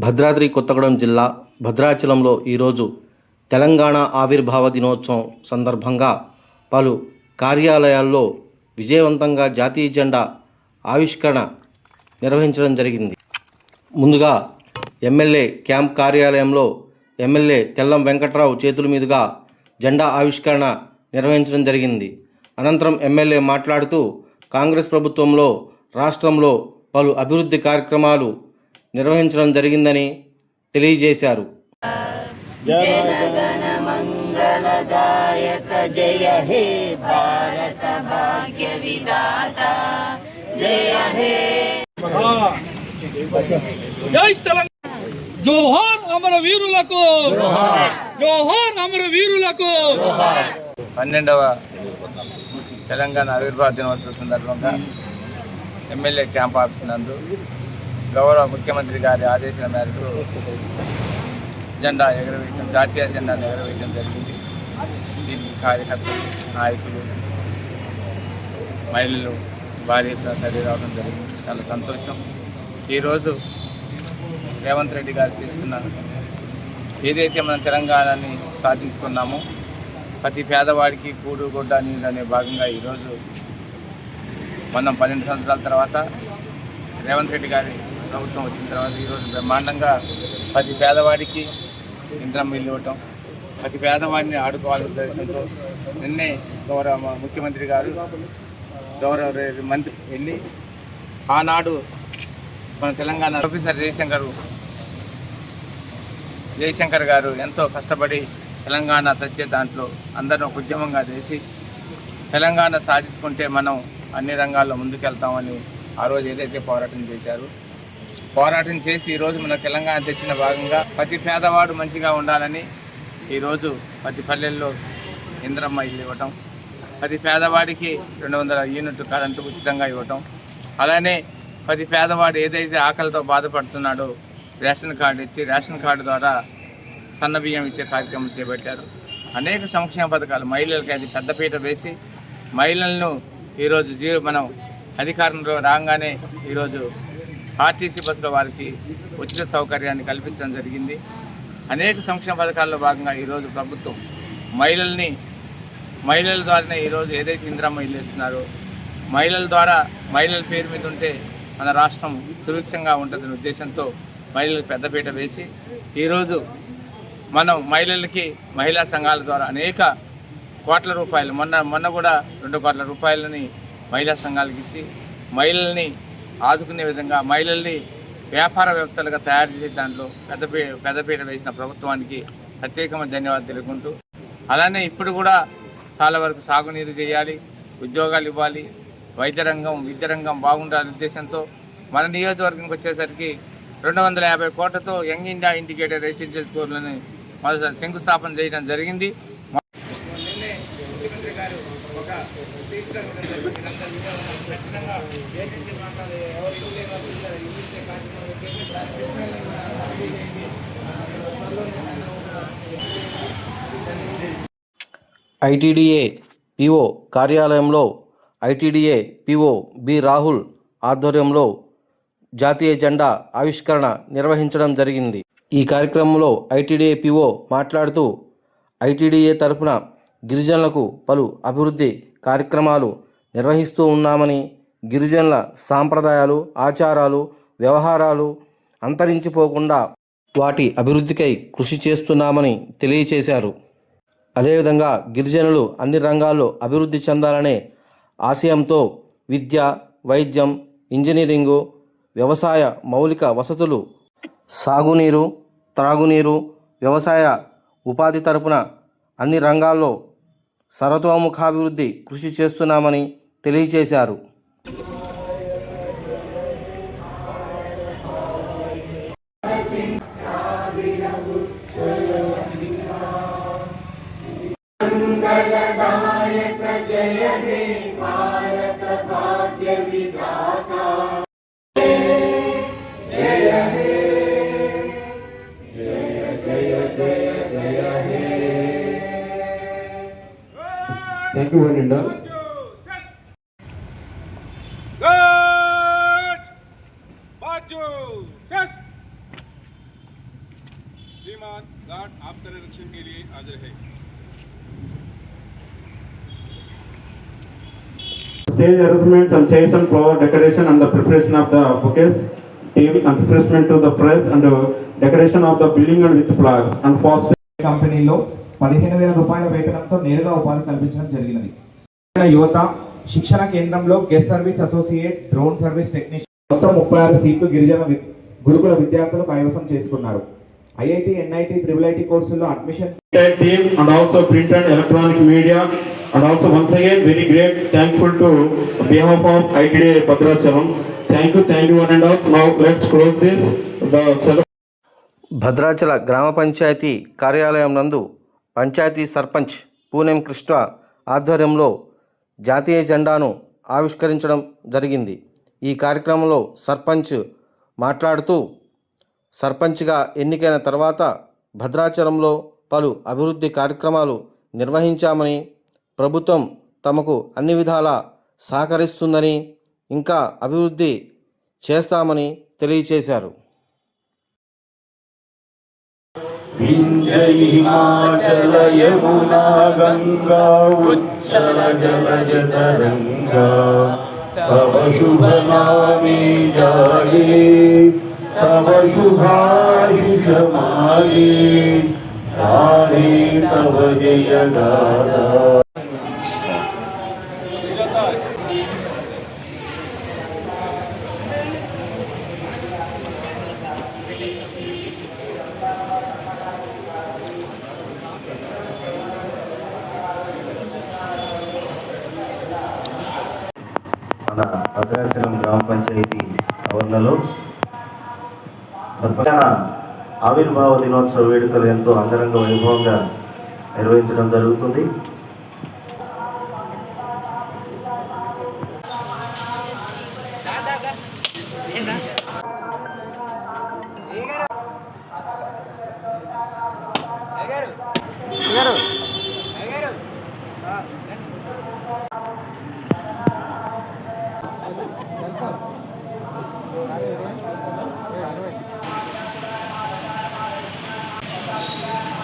భద్రాద్రి కొత్తగూడెం జిల్లా భద్రాచలంలో ఈరోజు తెలంగాణ ఆవిర్భావ దినోత్సవం సందర్భంగా పలు కార్యాలయాల్లో విజయవంతంగా జాతీయ జెండా ఆవిష్కరణ నిర్వహించడం జరిగింది. ముందుగా ఎమ్మెల్యే క్యాంప్ కార్యాలయంలో ఎమ్మెల్యే తెల్లం వెంకట్రావు చేతుల మీదుగా జెండా ఆవిష్కరణ నిర్వహించడం జరిగింది. అనంతరం ఎమ్మెల్యే మాట్లాడుతూ కాంగ్రెస్ ప్రభుత్వంలో రాష్ట్రంలో పలు అభివృద్ధి కార్యక్రమాలు నిర్వహించడం జరిగిందని తెలియజేశారు. జనగణ మంగళదాయక జయ హే భారత భాగ్య విధాత జయ హే జై తెలంగాణ. జోహార్ అమర వీరులకు, జోహార్ అమర వీరులకు. 12వ తెలంగాణ ఆవిర్భావ దినోత్సవ సందర్భంగా ఎమ్మెల్యే క్యాంప్ ఆఫీస్ నందు గౌరవ ముఖ్యమంత్రి గారి ఆదేశాల మేరకు జాతీయ జెండాను ఎగరవేయడం జరిగింది. దీనికి కార్యకర్తలు, నాయకులు, మహిళలు భారీ ఎత్తున తరలి రావడం జరిగింది. చాలా సంతోషం. ఈరోజు రేవంత్ రెడ్డి గారు చేస్తున్న ఏదైతే మనం తెలంగాణని సాధించుకున్నామో ప్రతి పేదవాడికి కూడు గుడ్డ నీళ్ళు అనే భాగంగా ఈరోజు మనం 12 సంవత్సరాల తర్వాత రేవంత్ రెడ్డి గారి ప్రభుత్వం వచ్చిన తర్వాత ఈరోజు బ్రహ్మాండంగా ప్రతి పేదవాడికి ఇంద్రం ఇల్లు ఇవ్వటం, ప్రతి పేదవాడిని ఆడుకోవాలనే ఉద్దేశంతో నిన్నే గౌరవ ముఖ్యమంత్రి గారు గౌరవ మంత్రి వెళ్ళి ఆనాడు మన తెలంగాణ ప్రొఫెసర్ జయశంకర్ గారు ఎంతో కష్టపడి తెలంగాణ తెచ్చే దాంట్లో అందరూ ఒక ఉద్యమంగా చేసి తెలంగాణ సాధించుకుంటే మనం అన్ని రంగాల్లో ముందుకెళ్తామని ఆ రోజు ఏదైతే పోరాటం చేశారు, పోరాటం చేసి ఈరోజు మన తెలంగాణ తెచ్చిన భాగంగా ప్రతి పేదవాడు మంచిగా ఉండాలని ఈరోజు ప్రతి పల్లెల్లో ఇంద్రమ్మ ఇల్లు ఇవ్వటం, ప్రతి పేదవాడికి 200 యూనిట్లు కరెంటు ఉచితంగా ఇవ్వటం, అలానే ప్రతి పేదవాడు ఏదైతే ఆకలితో బాధపడుతున్నాడో రేషన్ కార్డు ఇచ్చి రేషన్ కార్డు ద్వారా సన్న బియ్యం ఇచ్చే కార్యక్రమం చేపట్టారు. అనేక సంక్షేమ పథకాలు మహిళలకి అది పెద్దపీట వేసి మహిళలను ఈరోజు మనం అధికారంలో రాగానే ఈరోజు ఆర్టీసీ బస్సులో వారికి ఉచిత సౌకర్యాన్ని కల్పించడం జరిగింది. అనేక సంక్షేమ పథకాల్లో భాగంగా ఈరోజు ప్రభుత్వం మహిళల ద్వారానే ఈరోజు ఏదైతే ఇందిరమ్మ ఇల్లు ఇస్తున్నారో మహిళల ద్వారా మహిళల పేరు మీద ఉంటే మన రాష్ట్రం సురక్షంగా ఉంటుందనే ఉద్దేశంతో మహిళలకు పెద్దపీట వేసి ఈరోజు మనం మహిళలకి మహిళా సంఘాల ద్వారా అనేక కోట్ల రూపాయలు మొన్న కూడా 2 కోట్ల రూపాయలని మహిళా సంఘాలకు ఇచ్చి మహిళల్ని ఆదుకునే విధంగా మహిళల్ని వ్యాపారవేత్తలుగా తయారు చేసే దాంట్లో పెద్దపీట వేసిన ప్రభుత్వానికి ప్రత్యేకమైన ధన్యవాదాలు తెలుపుకుంటూ, అలానే ఇప్పుడు కూడా చాలా వరకు సాగునీరు చేయాలి, ఉద్యోగాలు ఇవ్వాలి, వైద్య రంగం విద్య రంగం బాగుండాలనే ఉద్దేశంతో మన నియోజకవర్గంకి వచ్చేసరికి 250 కోట్లతో యంగ్ ఇండియా ఇంటిగ్రేటెడ్ రెసిడెన్షియల్ స్కూళ్ళని మొదటి శంకుస్థాపన చేయడం జరిగింది. ఐటీడీఏ పిఓ కార్యాలయంలో ఐటీడీఏ పిఓ బి రాహుల్ ఆధ్వర్యంలో జాతీయ జెండా ఆవిష్కరణ నిర్వహించడం జరిగింది. ఈ కార్యక్రమంలో ఐటీడీఏ పిఓ మాట్లాడుతూ ఐటీడీఏ తరపున గిరిజనులకు పలు అభివృద్ధి కార్యక్రమాలు నిర్వహిస్తూ ఉన్నామని, గిరిజనుల సాంప్రదాయాలు, ఆచారాలు, వ్యవహారాలు అంతరించిపోకుండా వాటి అభివృద్ధికై కృషి చేస్తున్నామని తెలియచేశారు. అదేవిధంగా గిరిజనులు అన్ని రంగాల్లో అభివృద్ధి చెందాలనే ఆశయంతో విద్య, వైద్యం, ఇంజనీరింగు, వ్యవసాయ మౌలిక వసతులు, సాగునీరు, త్రాగునీరు, వ్యవసాయ ఉపాధి తరపున అన్ని రంగాల్లో సర్వతోముఖాభివృద్ధి కృషి చేస్తున్నామని తెలియచేశారు. మంగళదాయక జయ హే భారత భాగ్య విధాత జయ హే జయ జయ జయ జయ హే. Thank you వనిండా. श्रीमान घाट आफ्टर इलेक्शन के लिए हाजिर है। Stage arrangements and chairs and flower decoration and the preparation of the bouquets, table and refreshment to the press and decoration of the building and with flags and fast. కంపెనీలో 15,000 రూపాయల వేతనంతో నేరుగా ఉపాధి కల్పించడం జరిగినది. యువత శిక్షణ కేంద్రంలో guest service associate, drone service technician మొత్తం 36 సీట్లు గిరిజన గురుకుల విద్యార్థులు కైవసం చేసుకున్నారు. ఐఐటి, ఎన్ఐటి, ట్రిపుల్ కోర్సుల్లో admission Team and also print and electronic media and also once again very great thankful to behalf of ITDA Bhadrachalam. Thank you one and all. Now let's close this the Bhadrachala గ్రామ పంచాయతీ కార్యాలయం నందు పంచాయతీ సర్పంచ్ పూనెం కృష్ణ ఆధ్వర్యంలో జాతీయ జెండాను ఆవిష్కరించడం జరిగింది. ఈ కార్యక్రమంలో సర్పంచ్ మాట్లాడుతూ సర్పంచ్గా ఎన్నికైన తర్వాత భద్రాచలంలో పలు అభివృద్ధి కార్యక్రమాలు నిర్వహించామని, ప్రభుత్వం తమకు అన్ని విధాలా సహకరిస్తుందని, ఇంకా అభివృద్ధి చేస్తామని తెలియచేశారు. विंध्य हिमाचल यमुना गंगा उच्चल जलज तरंगा तव शुभ नामे जागे तव शुभाशिष मागे गाहे तव जय गाथा. మన భద్రాచలం గ్రామ పంచాయతీ ఆవరణలో సర్పంచ్ ఆవిర్భావ దినోత్సవ వేడుకలు ఎంతో అంగరంగ వైభవంగా నిర్వహించడం జరుగుతుంది. గారు